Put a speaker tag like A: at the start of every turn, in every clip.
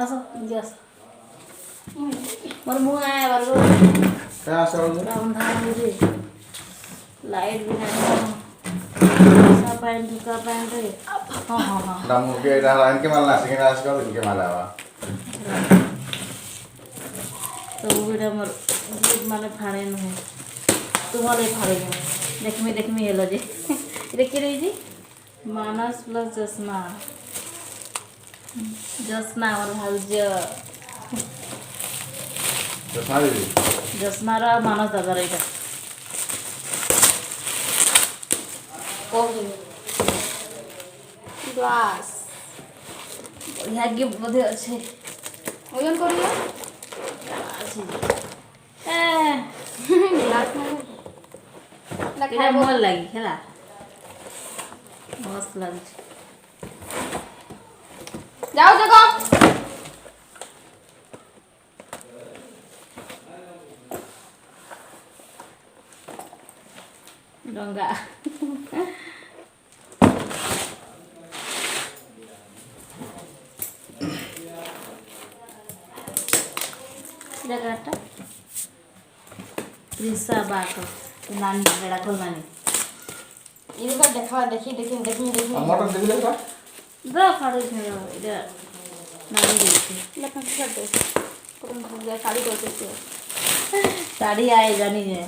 A: ଆସ ନିଜେ ଆସ ମୋର ମୁହଁ ଆୟା ବାରଗ
B: क्या आशा हो गया
A: ଅନ୍ଧାର ହେଉଛି ଲାଇଟ୍ ବି ନାହିଁ ବର୍ଷା ପାଇଁ ଢୁକା ପାଇଁ ହଁ ହଁ ହଁ
B: damu ke dah lain ke malah sing ras kau ke malah wa
A: ସବୁ ଏଇଟା ମୋର ମାନେ ଫାଳେ ନୁହେଁ ତୁମର ଏ ଫାଳେ ନୁହେଁ ଦେଖମି ହେଲ ଯେ ଏଇଟା କିଏ ରହିଛି ମାନସ ପ୍ଲସ୍ ଜସ୍ନା ଜସ୍ନା ଆମର ଭାଉଜ
B: तो सारी
A: ଜସ୍ନାର ଆଉ ମାନସ ଦାଦାର ଏଇଟା
C: ଗ୍ଲାସ୍
A: ବଢ଼ିଆ ଗିଫ୍ଟ ବୋଧେ ଅଛି
C: ଓଜନ କରିବ
A: ଅଛି
C: ଗ୍ଲାସ୍ ନାହିଁ
A: ଏଇଟା ଭଲ ଲାଗି ହେଲା ମସ୍ତ ଲାଗୁଛି
C: ଯାଉ ଦେଖ
A: ଡଙ୍ଗା ଜାଗାଟା ତ୍ରିଶା ବାକ ନାନୀ ଏଇଟା କଲ ନାନୀ
C: ଇଏ ଦେଖା ଦେଖି
B: मटन देख ले का
A: ଦ ଫାଡ଼ୁ ଏଇଟା ନାନୀ ଦେଇଛି
C: ଶାଢ଼ୀ କରିଦେଇଛି
A: ଶାଢ଼ୀ ଆଏ ଜାନି ଯେ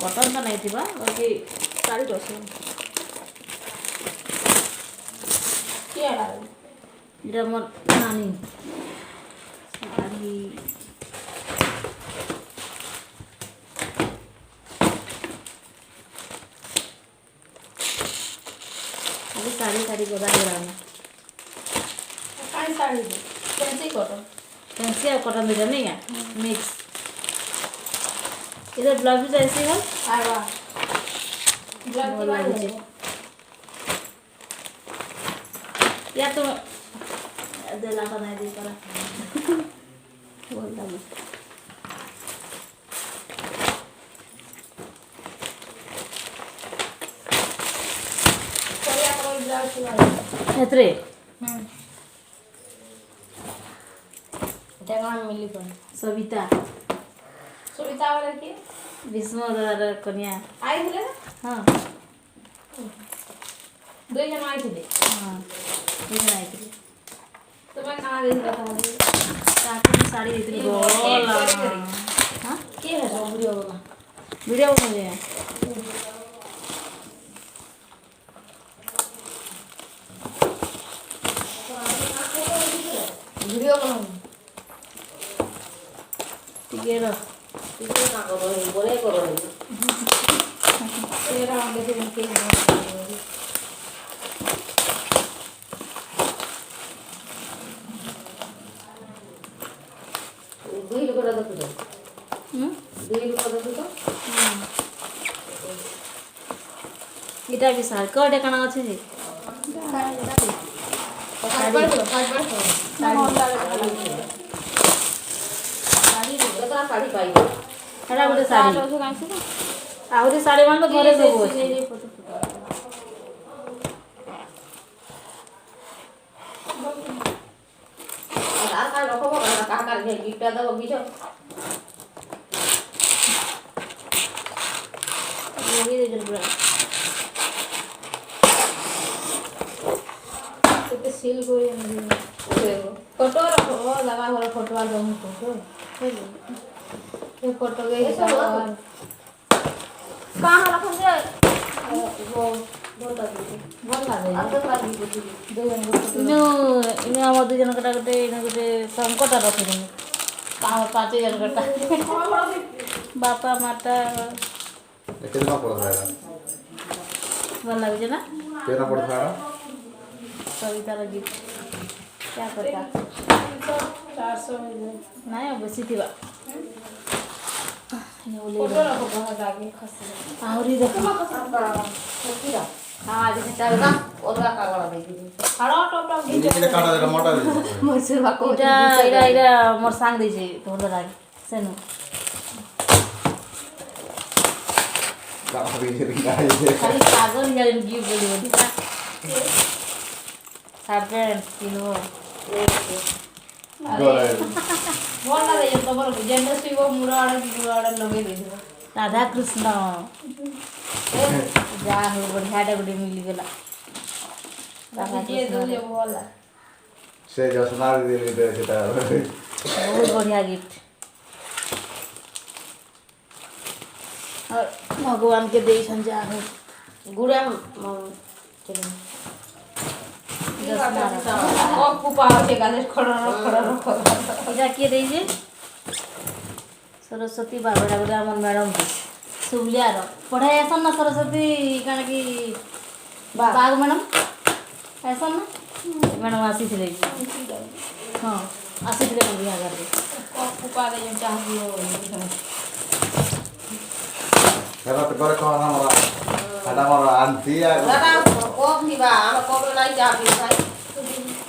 A: କଟନ ତ ନାଇଁ ଥିବା ବାକି
C: ଶାଢ଼ୀ କରିଛି କିଏ ହେଲା
A: ଏଇଟା ମୋର ନାନୀ ଶାଢ଼ୀ ଖାଲି ଶାଢ଼ୀ ଗଦା ହେଇଗଲାଣି
C: କାହିଁ ଶାଢ଼ୀ କେମିତି କର
A: ଫ୍ୟାନ୍ସି ଆଉ କଟନ ଦୁଇଟା ନାଇଁ ମିକ୍ସ ଏଇଟା ବ୍ଲାଉଜ ପିସ୍ ଆଇସି ହଲ୍
C: ଆଇବା
A: ଭଲ ଲାଗୁଛି या तो देला बनाई दी करा बोल लगी एतरे
C: मिली कौन
A: सविता
C: सुनीता वाले की
A: विष्णु दादा कन्या
C: आई थे ना
A: हाँ
C: दो जन आई थे
A: हाँ ये आई थी
C: तुम्हें कहाँ दे दिया था
A: ताकि साड़ी इतनी गोल हाँ
C: क्या है सब वीडियो वाला
A: वीडियो बना दिया
C: वीडियो बनाऊँ
A: ठीक है रो
C: वीडियो ना करो ये बोले करो तेरा हम देखे इनके दुई लोग रहा तो दुई लोग रहा तो
A: इटा भी सार कोडे कणा अछि जी
C: साड़ी पाई
A: एटा गोटे साड़ी आउरी साड़ी मान तो घरे सब अछि
C: आधार कार्ड रखो कहाँ कर गिफ्ट दो बीजो
A: यही दे जरूर
C: तो सील कोई फोटो रखो लगा हो फोटो वाला फोटो ये फोटो गई कहाँ रखो जे वो बोल लगे अब तो बात भी दो जन
A: इनो इनो हम दु जन कटा गोटे इनो गोटे संकट रखि दिन काम 5 जन कटा बापा माता
B: कितना पड़ता है
A: भल लगे ना
B: कितना पड़ता है
A: सविता गिफ्ट क्या पता
C: 400
A: नहीं बेसी थिबा
C: फोटो रखो बहुत आगे खसे
A: आउरी देखो
C: हाँ जैसे चलता और का कागड़ दे दी हड़ो टॉप टॉप
B: ये किने काटा देला मोटा दे
C: मुझसे बाको
A: इटा इटा इटा मोर सांग देजे भल लागे सेनु
B: କାମ ବି
A: ଖାଲି ପାଗଲ ଜାଣି ଗିଫ୍ଟ ବୋଲିବ ଠିକ ସାର୍ଟ ପ୍ୟାଣ୍ଟ କିଣିବ
C: ଆରେ ଭଲ ଲାଗେ ତମର ଯେନ୍ତା ଶିବ ମୁଡ଼ ଆଡ଼େ କି ମୁଡ଼ ଆଡ଼େ ଲଗେଇ ଦେଇଥିବ
A: ରାଧାକୃଷ୍ଣ ଯାହା ହଉ ବଢ଼ିଆଟା ଗୋଟେ ମିଳିଗଲା
C: ଯିଏ ଦଉଛେ ଭଲ
B: ସେ ଯୋଉ ସୁନା ଦେଇ ସେଟା
A: ବହୁତ ବଢ଼ିଆ ଗିଫ୍ଟ भगवान के देशन जा हो गुड़ा इटा किए देजे सरस्वती बाबा बोले आम मैडम के सुबलियार पढ़ाई ऐसा ना सरस्वती कण कि बाग मैडम ऐसा ना मैडम आसी थे हाँ आसी थे बिहार
B: हेरा तो करे कौन हमरा हटा हमरा आंटी आ
D: दादा कोप निबा हम कोप नहीं जा पी भाई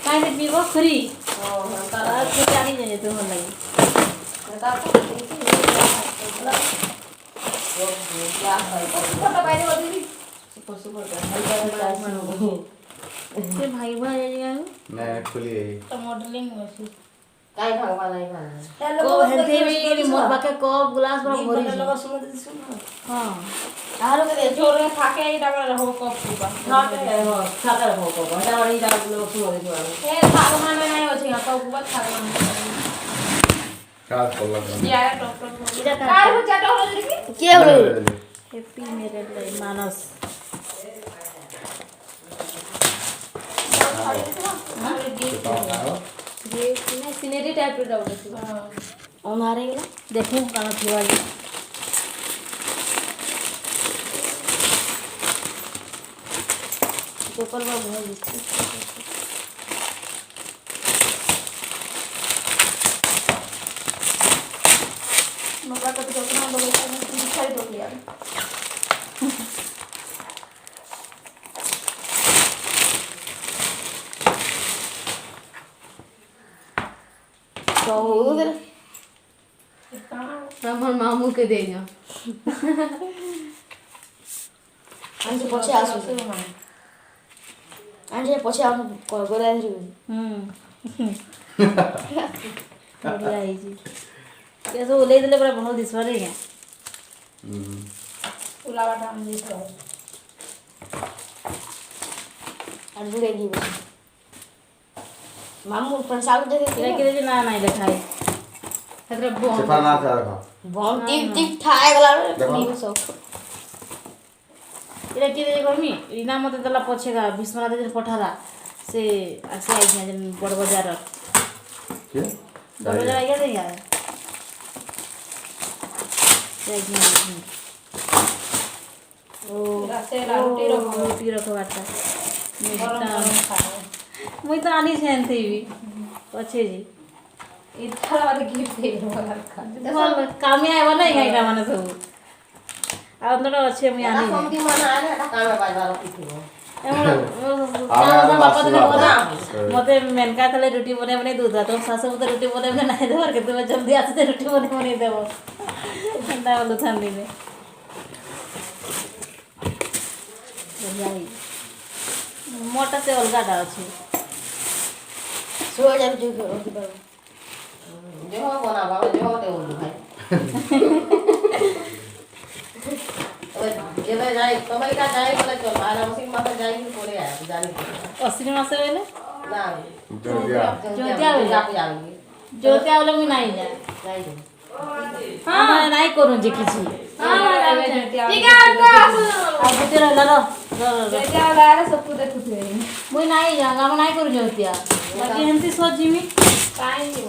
A: काहे से पीबो फ्री
D: ओ
A: तारा के जानी जाए तो मन लगी
D: दादा को क्या है फोटो बाइने बोली सुपर सुपर
A: से भाई भाई जाएगा
B: मैं खुली है
A: तो मॉडलिंग में से
D: काई भगवान नहीं भगवान
A: को हेल्दी भी मोर बाके कप ग्लास बड़ा भरी
D: लगा सुन दे सुन
A: हां
C: आरो के जोरे फाके इटा कर हो कप पीबा
D: खाके हो खाके हो को बड़ा बड़ी जा लोग सुन दे
C: ए भगवान में नहीं होछि कप पीबा भगवान
B: का बोला
C: या डॉक्टर
A: इटा
C: कार हो जाटा हो जरी
A: के हो हैप्पी मैरिड लाइफ मानस
C: ये सीनरी टाइप रे डाउन
A: हमारे देखो कहाँ थी वाली पेपर में बहुत लिखी
C: मगर तो कितना लोग दिखाई दो यार
A: तो उधर
C: हमर मामू के दे जा
D: आंजे पछे आसु आंजे पछे हम गोरा धरि
A: बढ़िया है जी कैसे वो ले दिले बड़ा बहुत दिसवा रही है
C: उलावाटा हम दिस रहा
D: अंजुड़े की मामू प्रसाद दे
A: तेरा
D: दे
A: के ना ना दिखाई हेतरे बहुत
B: सिफा ना था रखा
D: बहुत टिप टिप थाए गला
B: देखो।
D: नहीं सब
A: एरा के दे गर्मी इना मते दला पछेगा विश्वनाथ दिन पठाला से आसे आई जन बड़ बाजार
B: के
A: बड़ बाजार आया दे यार ओ
C: रासे रोटी रखो
A: रोटी रखो बाटा मुई तो आनी छेनथी भी पछे जी
C: इथला वाले गिफ्ट दे रखा
A: देखो कामे आइबो नै गाइटा माने सब आ अंदर अच्छे मुई आनी
D: कम की मन आले काम में बाजार रखी
A: बापा तो बोला मते मेनका तले रोटी बने बने दूध तो सासु तो रोटी बने बने नहीं देवर के तुम जल्दी आते रोटी बने बने देबो ठंडा वाला ठंडी में बढ़िया ही मोटा से अलगा डा अछि
D: सो जा जो रोटी पर जो बना बाबा जो ते बोल भाई जेबे जाई कमाई का जाई बोले चल आला मशीन माथे जाई कि पड़े आ जानी
A: अश्विन मासे वेले
D: ना
B: जोतिया
A: जोतिया बोले
D: जाप जाऊंगी
A: जोतिया बोले मुई नहीं जा
D: नहीं
A: हां नहीं करू जे किछि
C: ठीक है तो
A: आ बुते रहला रो
C: बेटा वाला सब कुछ देखुथे
A: मुई नहीं जा हम नहीं करू जोतिया बाकी हंती सोचिमी
C: काई नहीं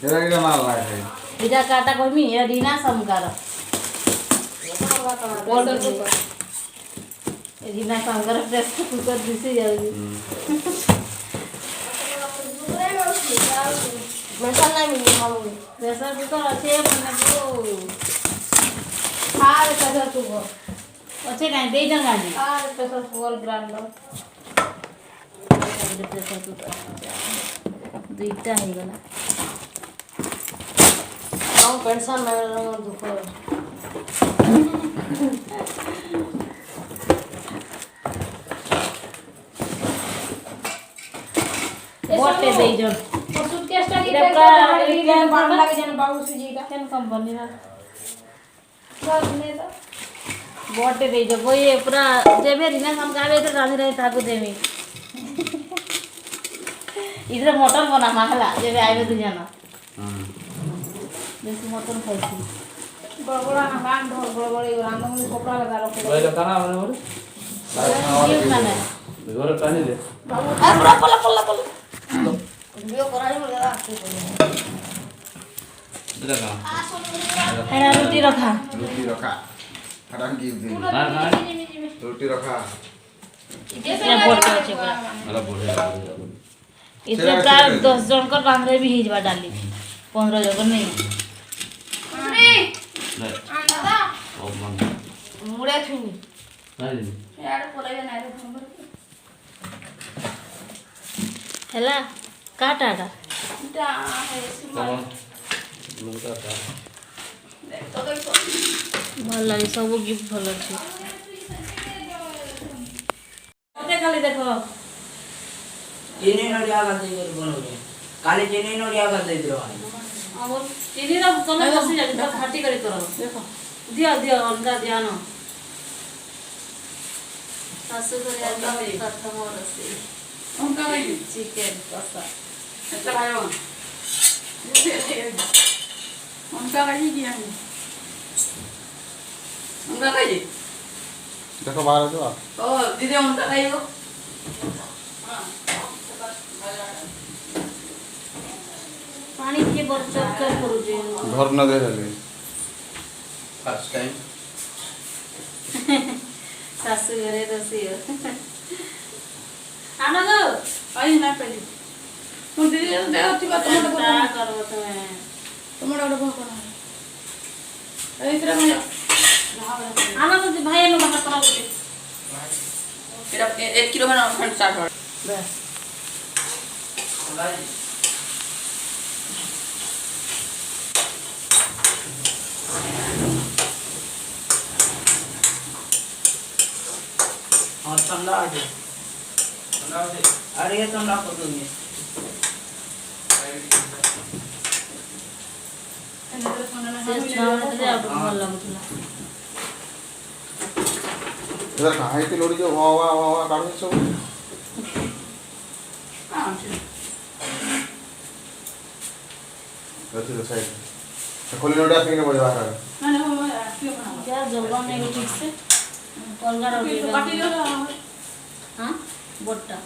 B: हेरा माल ना है
A: इजा काटा कोमी या दीना समकार दीना समकार प्रेस कुकर दिसे जाउगी
D: मसाला नहीं मिली हम
A: प्रेशर कुकर अच्छे बने को
C: हां पैसा तू वो
A: अच्छे काई दे जंगा जी
C: हां पैसा फुल ग्राइंडर
A: प्रेशर कुकर दुईटा हे गला
D: हम पेंशन में दुख
A: बटे देई जो
C: सुटकेसटा की
A: इरा पूरा
C: बांध लगे जन बाबू सुजीटा
A: केन कंपनी रा
C: सब ने तो
A: बटे देई जो वो ये पूरा जेबे रिना हम गावे तो रांधे रहे ताकू देमी इधर मटन बना महला जेबे आइबे तू जाना बेसी मटन खाइছি
C: बड़बड़ा ना बांध ढोल बड़बड़ी रांध में कपड़ा लगा रखो
E: भाई लोग खाना हमने बोले
A: ये खाना
E: घर पानी दे
C: बाबू
D: पूरा पला पला पला वीडियो कराई बोल दादा
E: इधर का
A: एना रोटी रखा
B: रोटी रखा हटांगी दी
E: मार
B: रोटी रखा
A: इतना बटे আছে पूरा
E: मला बोले
A: इतने प्राय 10 जन कर बांधरे भी हिजवा डाली 15 जन नहीं
E: नहीं
C: दादा
E: ओ मन
D: मुड़े छुनी
E: नहीं
C: यार परेगा ना रे
A: हैला काटा आटा
C: इटा है
E: कौन लुंगा का
C: तो देखो
A: भल लगे सब गिफ्ट भल अच्छे खाली देखो
F: चीनी नोडिया का दे कर बनोगे काली चीनी नोडिया का दे दो
A: अब चीनी रा कने बसी जाली तो फाटी करी करो देखो दिया दिया अंडा दिया न सासु करे आज प्रथम रसी
C: उनका भाई
A: चिकन कसा
C: अच्छा भाई उनका भाई किया है उनका भाई
B: देखो बाहर जो
C: ओ दीदी उनका भाई हो
A: पानी के बरचक कर करू जे
B: घर न दे रहे
E: फर्स्ट टाइम
A: सासु करे रसी आना गो
C: आई ना पहले तुम दीदी दे होती बात
A: क्या करो तुम्हें
C: तुम्हारा डब्बा कौन है इधर में
A: आना तो भाई ने बाहर करा बोले
C: फिर 1 किलो बना फंड स्टार्ट हो
A: बस
F: और ठंडा आ जाए अरे ये ठंडा कर दूंगी
A: से छावने तो आप भल लागुतला
B: इधर कहाँ है लोड़ी जो वाह काट दे सब रखी दो साइड खोली लोड़ा फिर बोले बाहर
A: क्या जलवा नहीं ठीक से कलगा रोटी
C: काटी लो
A: हां बोट्टा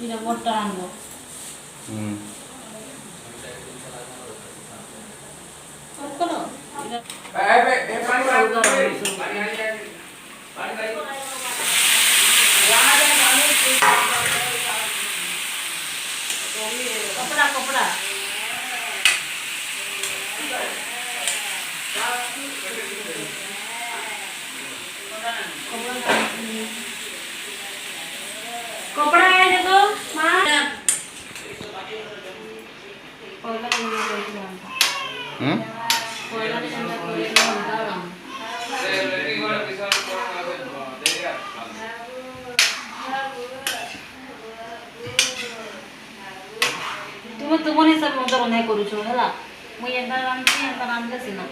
A: इरा बोट्टा आंगो करो कपड़ा कपड़ा कपड़ा है देखो मां कोयला नहीं है कोयला नहीं है तुमने सब मदर नहीं करू छो हला मुई एंता रांधले सिना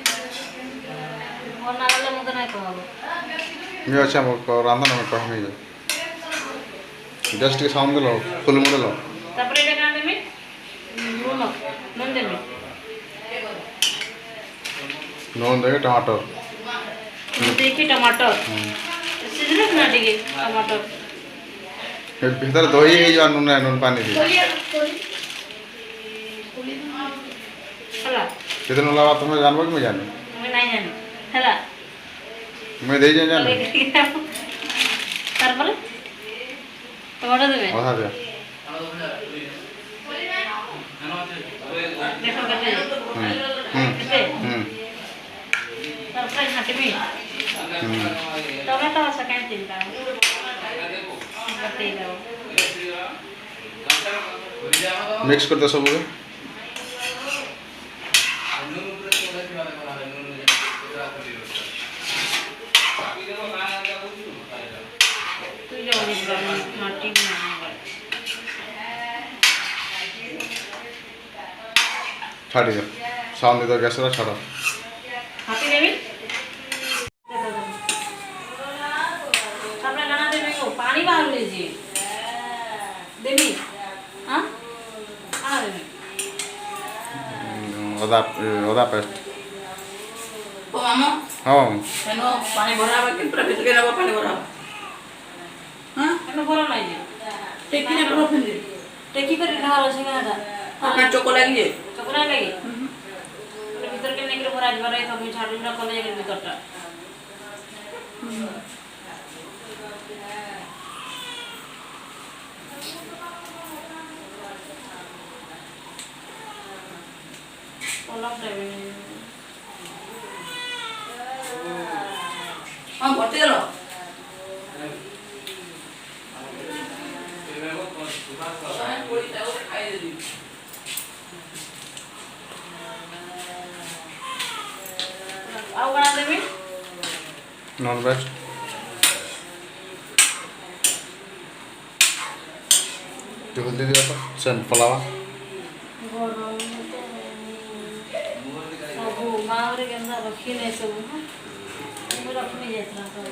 A: और ना वाले मदर नहीं कहबो
B: ये अच्छा मो रांधन में कह नहीं जस्ट के सामने लो फुल मुड़ लो
A: तापरे रे कांदे में नून नून दे में
B: नून दे टमाटर
A: देखी टमाटर सीजन ना दिगे टमाटर
B: भीतर दही है जो नून पानी दी
A: हला
B: कितने लावा तुम्हें जानबो कि मैं जाने
A: मैं नहीं जानी हला
B: मैं दे जाने
A: तार बोले टमाटर देबे
B: आधा दे
A: देखो कते कते तार प्राइस हटे भी टमाटर सकाय चिंता कते जाओ
B: मिक्स कर दो सब
A: ମାଟି
B: ଛାଡ଼ି ଦିଅ ସାଉଣ୍ଡ ଦେଇଦିଅ ଗ୍ୟାସ୍ର ଛାଡ଼
A: ହାପି ଦେବି ତାପରେ କାଣା ଦେବି ପାଣି ବାହାରୁନି ଯେ ଦେବି ହଁ କାଣା ଦେବି
B: ଅଦା ପେଷ୍ଟ
F: ଓ ମାମା
B: ହଁ
F: କେନ ପାଣି ଭରାବା କି ପୁରା ଭିତରକେ ନେବା ପାଣି ଭରାବା ହଁ
A: ଏନୁ ଭଲ ନାହିଁ ଯେ
F: ଟେକିନେ ପୁରା ଫିଙ୍ଗି
A: ଟେକି କରି ଢାର ଅଛି ଗାଁଟା
F: କାଁ ଚୋକ ଲାଗି ଯେ
A: ଚକୁରା ଲାଗି ଭିତର କେ ନେଇକି ଭରା ଯିବାର ଏଇ ସବୁ ଛାଡୁଟା କଲେ ଯାଇକି ଭିତରଟା
F: ହଁ ଭର୍ତ୍ତି ଦେଲ
A: ଆଉ କଣ ଦେବି
B: ନନ୍ ଭେଜ୍ ଟିକେ ହଳଦୀ ଦିଅ ତ ସେନ୍ ପଲାବା
A: ସବୁ ମାଆରେ କେନ୍ତା ରଖିନେ ସବୁ ମୁଁ ରଖିନି ଯାଇଥିଲା ସବୁ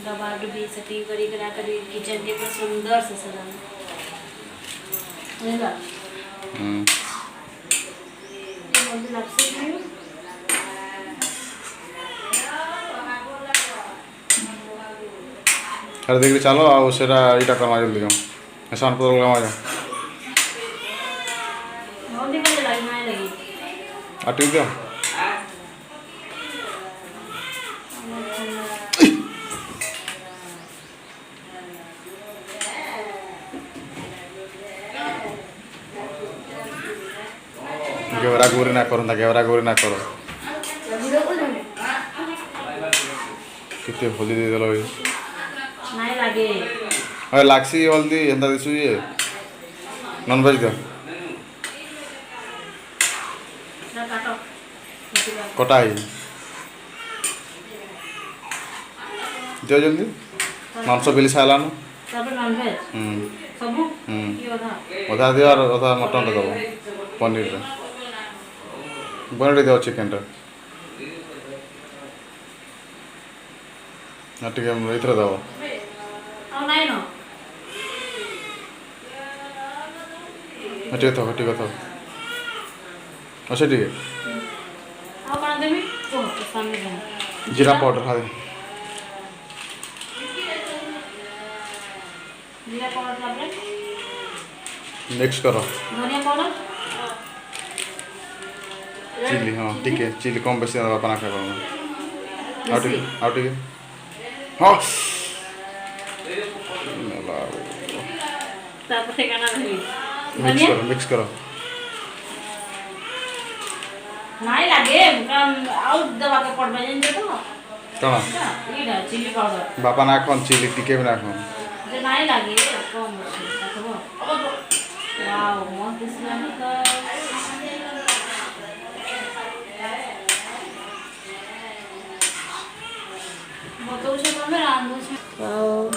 A: डब्बा डुब्बी सेटिंग करी करा करी किचन के पूरा सुंदर से सजाना रहेगा ये मुझे लगता है
B: अरे देखिए चलो आओ सेरा इटा करवा जल्दी जाओ ऐसा पता लगा जा
A: बहुत निकल लगी ना लगी
B: आटी दियो गेवरा गोरी ना करो कितने हल्दी दे दिल
A: नहीं लगे
B: अरे लाक्सी हल्दी एंता दिसु ये नॉन वेज दियो
A: ना काटो
B: कटा ही दियो जल्दी मांस बिली साला न
A: सब नॉन वेज सब ये होता
B: अधा दियो और अधा मटन दो पनीर पनीर दियो चिकन टा टिके इथर दो
A: और नहीं नो
B: टिके तो अच्छा ठीक है
A: और कौन देवी ओ सामने दे
B: जीरा पाउडर हाँ
A: जीरा पाउडर तापरे
B: मिक्स करो
A: धनिया पाउडर
B: चिली हाँ ठीक है चिली कम बेसी बना खाए आउ ठीक है हाँ
A: तापरे गाना देवी धनिया
B: मिक्स करो
A: नहीं लगे काम आउ दवा के पड़बे जन जे तो
B: कौन
A: इडा चिली पाउडर
B: बापा ना खान चिली टिके भी ना खान
A: जे नहीं लगे कम देखबो वाओ मस्त दिसलानी का तो से हमें रांधो छे वाओ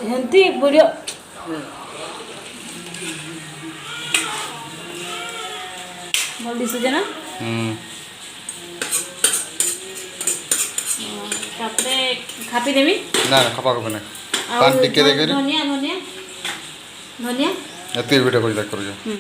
A: हेंती बुढ़ियो मोदी सुजना तापरे खापी देवी
B: ना खपा को बने पान टिके दे करी
A: धनिया धनिया धनिया
B: एती वीडियो को देख करो